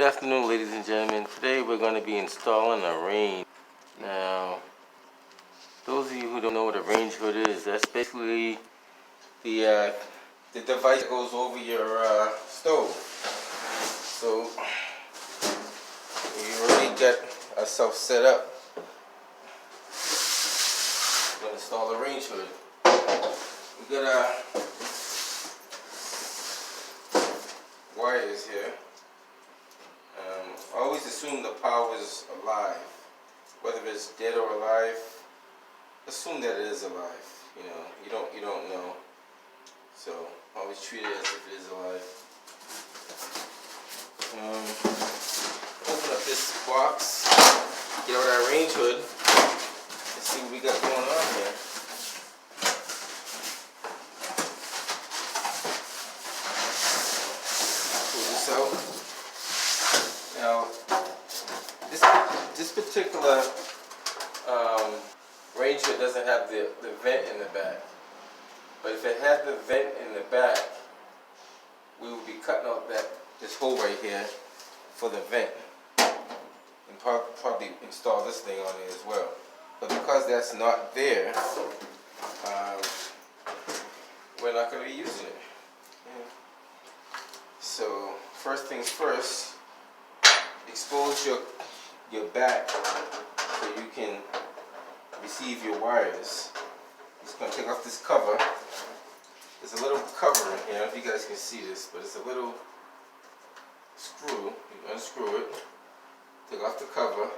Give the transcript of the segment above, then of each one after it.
Good afternoon, ladies and gentlemen. Today we're going to be installing a range. Now, those of you who don't know what a range hood is, that's basically the device that goes over your stove. So you already got ourselves set up. We're going to install a range hood. We got wires here. I always assume the power is alive, whether it's dead or alive. Assume that it is alive. You know, you don't know. So always treat it as if it is alive. Open up this box, get out our range hood, and see what we got going on here. Pull this out. Now, this particular range hood doesn't have the vent in the back. But if it had the vent in the back, we would be cutting out this hole right here for the vent. And probably install this thing on it as well. But because that's not there, we're not going to be using it. So, first things first, expose your back so you can receive your wires. Just going to take off this cover. There's a little cover in here. I don't know if you guys can see this, but it's a little screw. You unscrew it, take off the cover,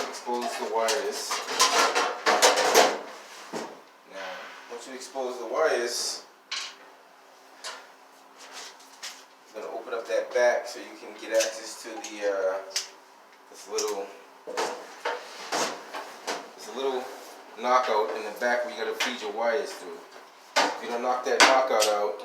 expose the wires. Now, once you expose the wires, I'm going to open up that back so you can get access to this little knockout in the back where you got to feed your wires through. If you don't knock that knockout out,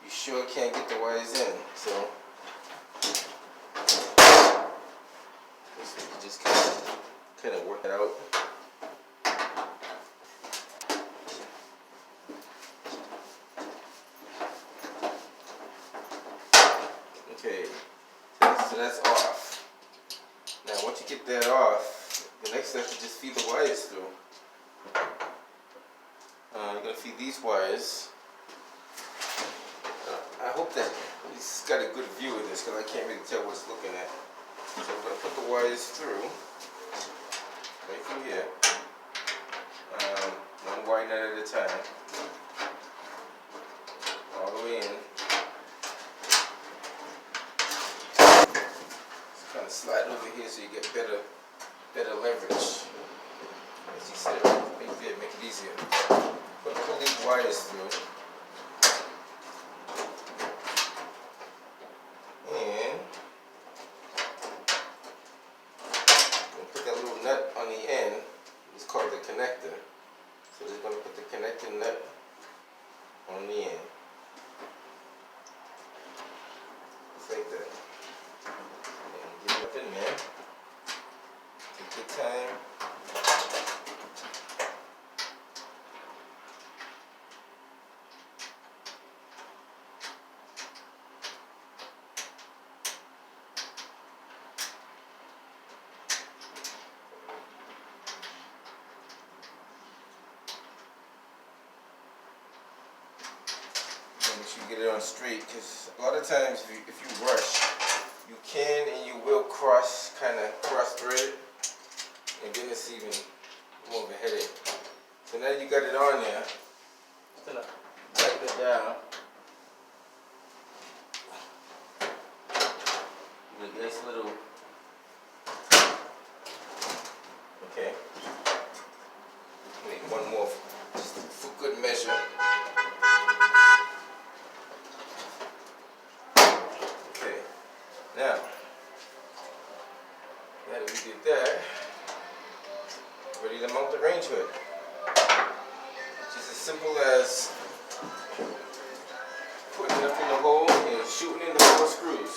you sure can't get the wires in. So you just kind of work it out. Okay, so that's off. Now once you get that off, the next step is just feed the wires through. You're going to feed these wires. I hope that it's got a good view of this because I can't really tell what it's looking at. So I'm going to put the wires through, right through here. One wire nut at a time. All the way in. Just kind of slide over here so you get better leverage. As you said, make it easier. Pull these wires through. And we'll put that little nut on the end. It's called the connector. So we're going to put the connecting nut on the end. Just like that. And get it up in there. Take your time. Make sure you get it on straight, because a lot of times if you rush, you can and you will cross thread it, and then it's even more of a headache. So now you got it on there, just gonna tighten it down. Give it a nice little, okay. Make one more just for good measure. Now that we did that, ready to mount the range hood. Just as simple as putting it up in the hole and shooting in the 4 screws.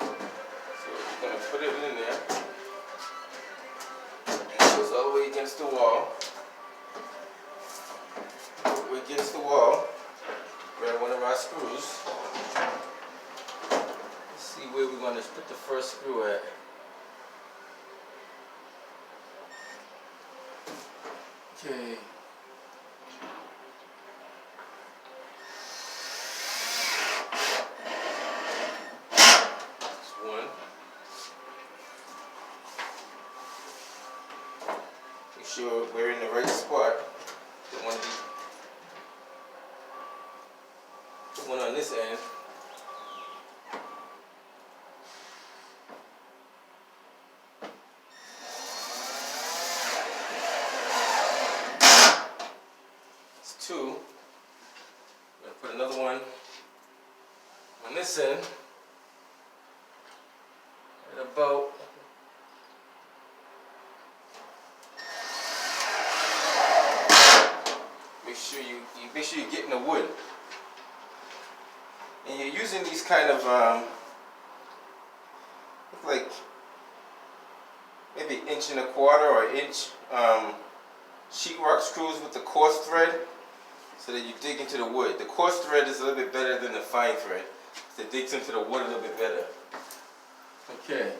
So we're going to put it in there. It goes all the way against the wall. Put it against the wall. Grab one of our screws. where we're going to put the first screw at. Okay. That's one. Make sure we're in the right spot. Don't want to be put one on this end. It's two. I'm going to put another one on this end at about make sure you're getting the wood. And you're using these kind of like maybe 1.25 inch or 1 inch sheetrock screws with the coarse thread, so that you dig into the wood. The coarse thread is a little bit better than the fine thread. It digs into the wood a little bit better. Okay.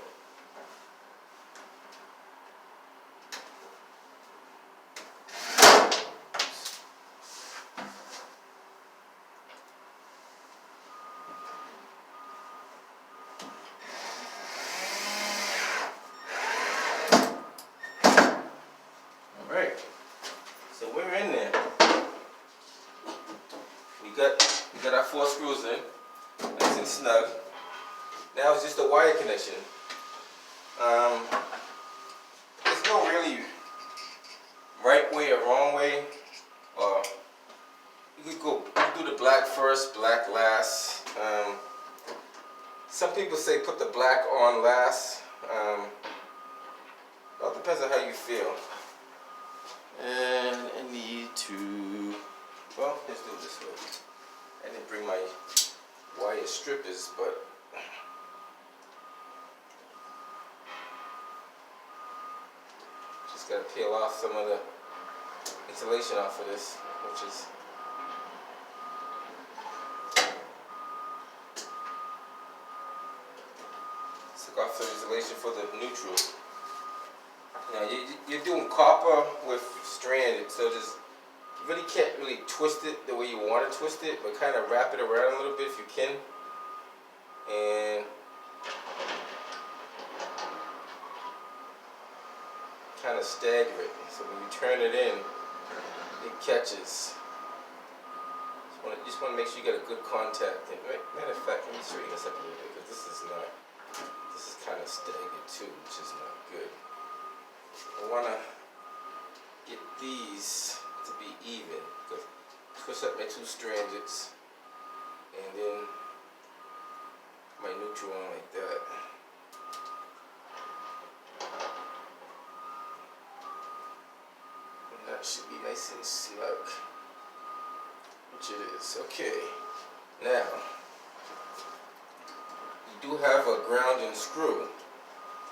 Alright. So we're in there. We got our 4 screws in. Nice and snug. Now it's just a wire connection. There's no really right way or wrong way. You could do the black first, black last. Some people say put the black on last. It all depends on how you feel. And I need to, well, let's do it this way. I didn't bring my wire strippers, but just gotta peel off some of the insulation off of this, which is took off some insulation for the neutral. Now you're doing copper with stranded, so just you really can't really twist it the way you want to twist it, but kind of wrap it around a little bit if you can, and kind of stagger it, so when you turn it in, it catches. Just want to make sure you get a good contact. And matter of fact, let me straighten this up a little bit, because this is kind of staggered too, which is not good. I want to get these to be even, because twist up my 2 strandeds and then my neutral on like that. And that should be nice and snug, which it is. Okay, now you do have a grounding screw.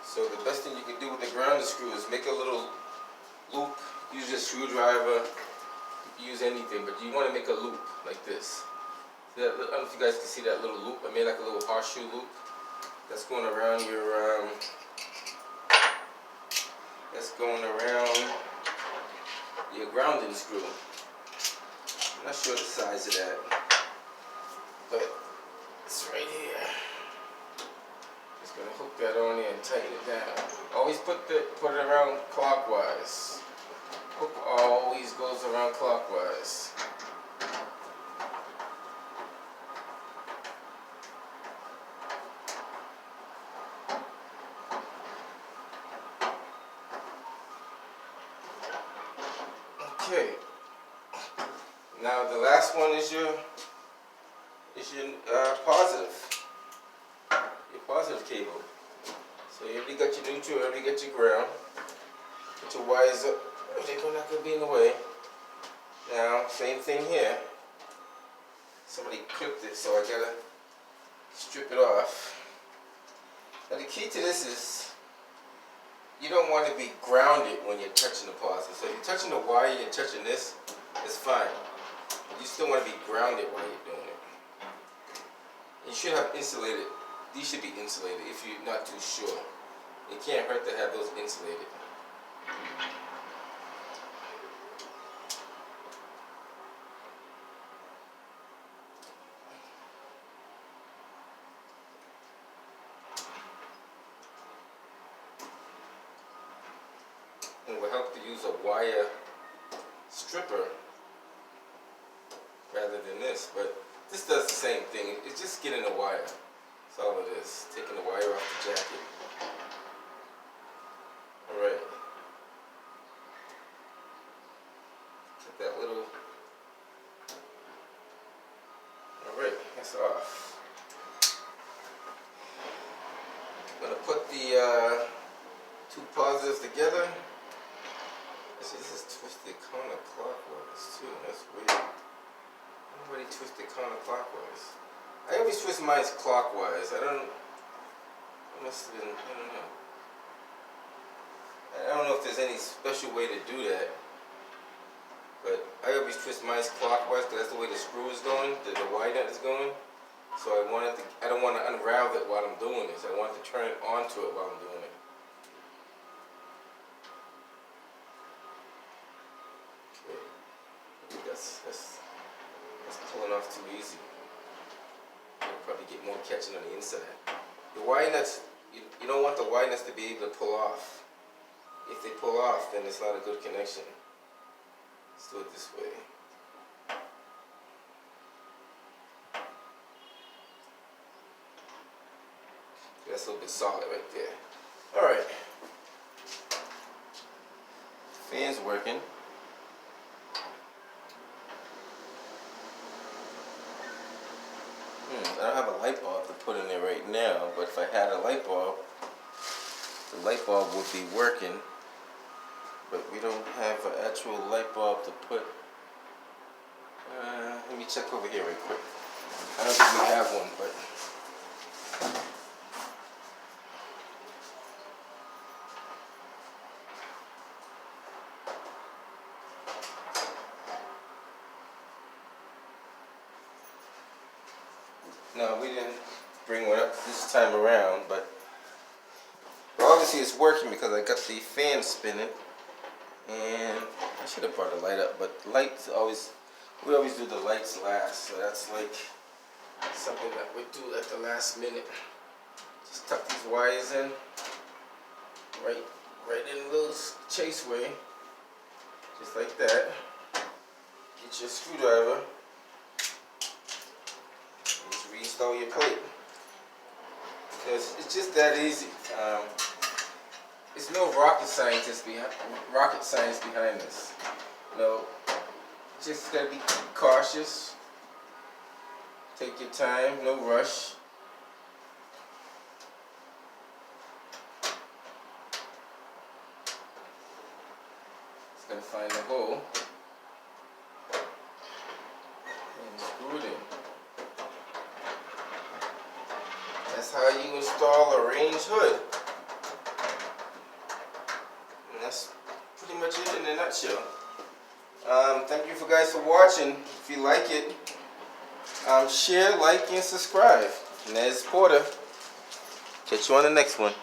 So the best thing you can do with the grounding screw is make a little loop. Use a screwdriver, use anything, but you want to make a loop like this. See that, I don't know if you guys can see that little loop. I made like a little horseshoe loop that's going around your grounding screw. I'm not sure the size of that, but it's right here. Just gonna hook that on there and tighten it down. Always put it around clockwise. Hook always goes around clockwise. Okay. Now the last one is your positive. Your positive cable. So you already got your neutral, you already got your ground. Put your wires up. They're not going to be in the way. Now, same thing here. Somebody clipped it, so I gotta strip it off. Now the key to this is you don't want to be grounded when you're touching the positive. So if you're touching the wire and you're touching this, it's fine. You still want to be grounded while you're doing it. You should have insulated these should be insulated if you're not too sure. It can't hurt to have those insulated. It will help to use a wire stripper rather than this, but this does the same thing. It's just getting the wire. That's all it is. Taking the wire off the jacket. Alright. Get that little... Alright, that's off. I'm going to put the two positives together. This is twisted counterclockwise too. That's weird. Nobody twisted counterclockwise. I always twist mine clockwise. I don't. It must have been. I don't know. I don't know if there's any special way to do that. But I always twist mine clockwise because that's the way the screw is going. The wire nut is going. So I don't want to unravel it while I'm doing this. I want to turn it onto it while I'm doing it. That's pulling off too easy. You'll probably get more catching on the inside. The wire nuts, you don't want the wire nuts to be able to pull off. If they pull off, then it's not a good connection. Let's do it this way. That's a little bit solid right there. Alright. Fan's working. I don't have a light bulb to put in there right now, but if I had a light bulb, the light bulb would be working. But we don't have an actual light bulb to put. Let me check over here right quick. I don't think we have one, but no, we didn't bring one up this time around, but obviously it's working because I got the fan spinning, and I should have brought the light up, but lights always, we always do the lights last, so that's like something that we do at the last minute. Just tuck these wires in, right in a little chase way, just like that. Get your screwdriver. Reinstall your plate. Because it's just that easy. It's no rocket science behind this. No, just gotta be cautious. Take your time, no rush. Just gotta find the hole and screw it in. That's how you install a range hood. And that's pretty much it in a nutshell. Thank you guys for watching. If you like it, share, like, and subscribe. And there's Porter. Catch you on the next one.